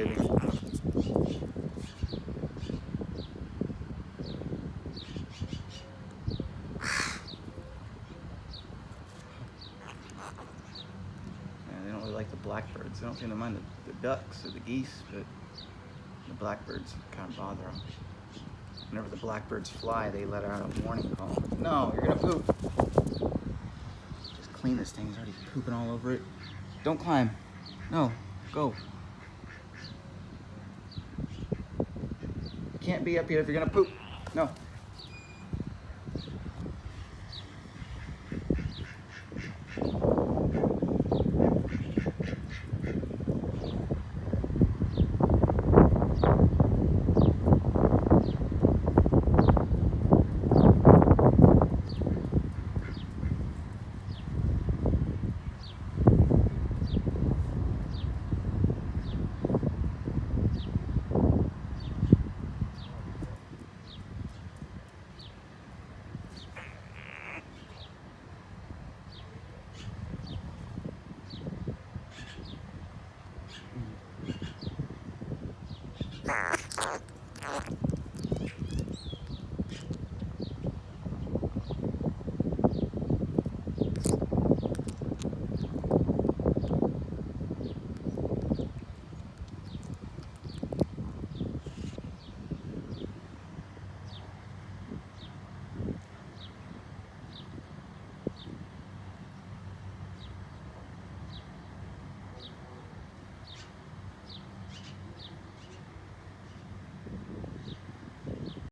baby. They don't really like the blackbirds. They don't seem to mind the ducks or the geese, but the blackbirds kind of bother them. Whenever the blackbirds fly, they let out a warning call. No, you're gonna poop. Just clean this thing. He's already pooping all over it. Don't climb. No, go. You can't be up here if you're gonna poop. No.